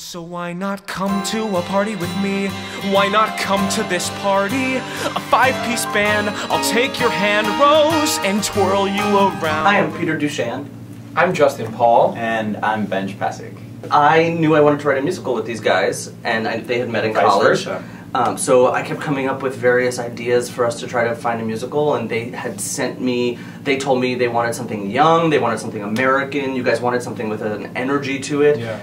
So why not come to a party with me? Why not come to this party? A five-piece band, I'll take your hand, Rose, and twirl you around. Hi, I'm Peter Duchan. I'm Justin Paul. And I'm Benj Pasek. I knew I wanted to write a musical with these guys, and they had met in college. So I kept coming up with various ideas for us to try to find a musical, and they had sent me, they told me they wanted something young, they wanted something American, you guys wanted something with an energy to it. Yeah.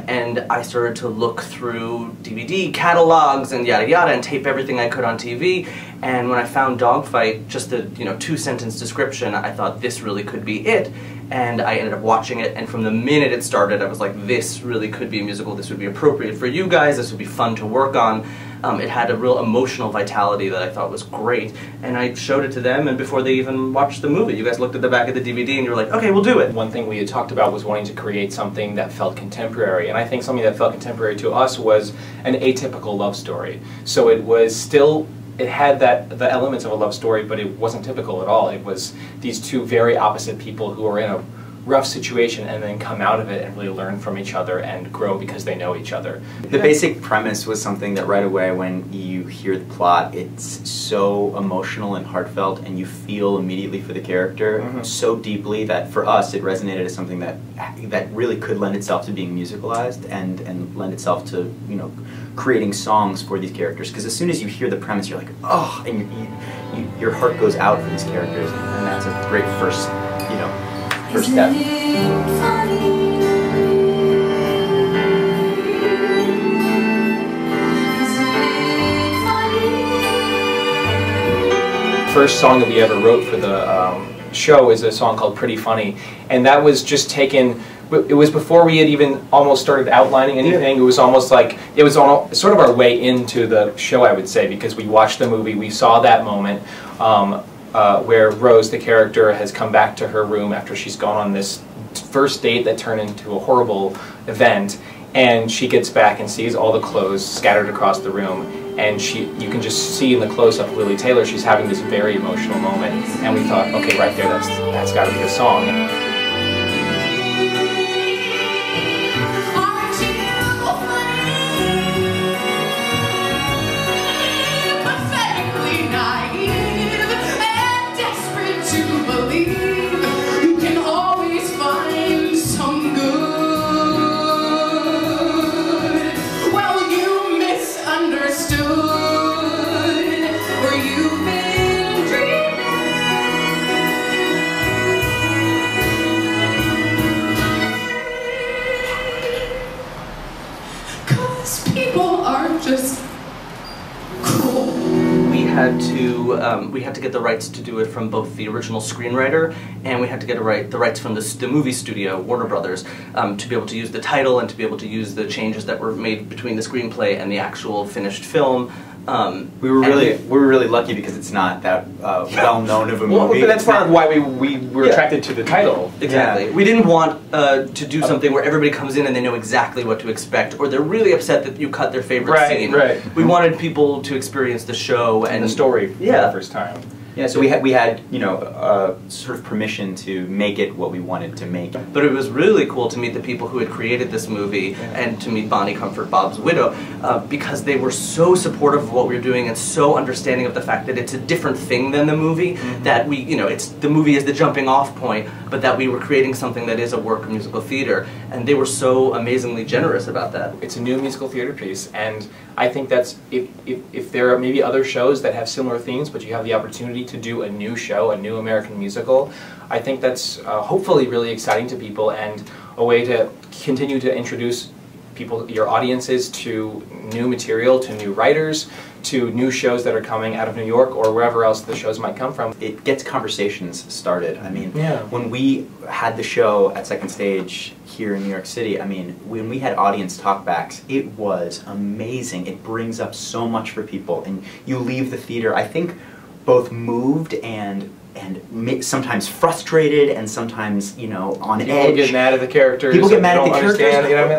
And I started to look through DVD catalogs and yada yada and tape everything I could on TV. And when I found Dogfight, just the two-sentence description, I thought this really could be it. And I ended up watching it, and from the minute it started, I was like, this really could be a musical, this would be appropriate for you guys, this would be fun to work on. It had a real emotional vitality that I thought was great, and I showed it to them, and before they even watched the movie, you guys looked at the back of the DVD and you were like, okay, we'll do it. One thing we had talked about was wanting to create something that felt contemporary, and I think something that felt contemporary to us was an atypical love story. So it was still, it had the elements of a love story, but it wasn't typical at all. It was these two very opposite people who are in a rough situation and then come out of it and really learn from each other and grow because they know each other. The basic premise was something that right away when you hear the plot, it's so emotional and heartfelt, and you feel immediately for the character so deeply that for us it resonated as something that really could lend itself to being musicalized and lend itself to creating songs for these characters. Because as soon as you hear the premise, you're like, oh, and your heart goes out for these characters, and that's a great first step. First song that we ever wrote for the show is a song called Pretty Funny, and that was just taken, it was before we had even almost started outlining anything. It was almost like, it was sort of our way into the show, I would say, because we watched the movie, we saw that moment where Rose, the character, has come back to her room after she's gone on this first date that turned into a horrible event, and she gets back and sees all the clothes scattered across the room, and you can just see in the close-up of Lily Taylor, she's having this very emotional moment, and we thought, okay, right there, that's got to be a song. People are just cool. We had to get the rights to do it from both the original screenwriter, and we had to get the rights from the movie studio, Warner Brothers, to be able to use the title and to be able to use the changes that were made between the screenplay and the actual finished film. We were really lucky because it's not that well known of a movie. But that's part of why we were attracted to the title. Exactly. Yeah. We didn't want to do something where everybody comes in and they know exactly what to expect, or they're really upset that you cut their favorite scene. Right. We wanted people to experience the show and the story for the first time. Yeah, so we had sort of permission to make it what we wanted to make. But it was really cool to meet the people who had created this movie and to meet Bonnie Comfort, Bob's widow, because they were so supportive of what we were doing and so understanding of the fact that it's a different thing than the movie, that the movie is the jumping off point, but that we were creating something that is a work of musical theater, and they were so amazingly generous about that. It's a new musical theater piece, and I think that's, if there are maybe other shows that have similar themes, but you have the opportunity to do a new show, a new American musical, I think that's hopefully really exciting to people and a way to continue to introduce your audiences to new material, to new writers, to new shows that are coming out of New York or wherever else the shows might come from. It gets conversations started. I mean, when we had the show at Second Stage here in New York City, I mean, when we had audience talkbacks, it was amazing. It brings up so much for people, and you leave the theater, I think, both moved and sometimes frustrated, and sometimes on edge. People get mad at the characters. People get mad at the characters.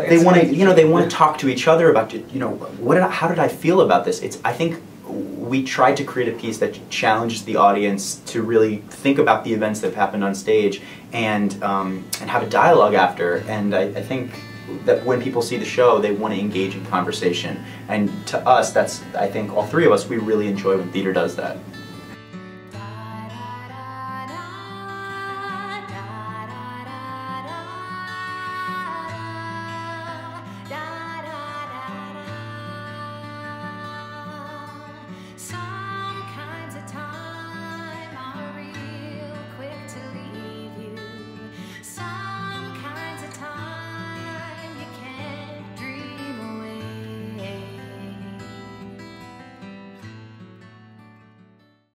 They want they want to talk to each other about how did I feel about this? I think we tried to create a piece that challenges the audience to really think about the events that have happened on stage and have a dialogue after. And I think that when people see the show, they want to engage in conversation. And to us, that's, I think all three of us, we really enjoy when theater does that.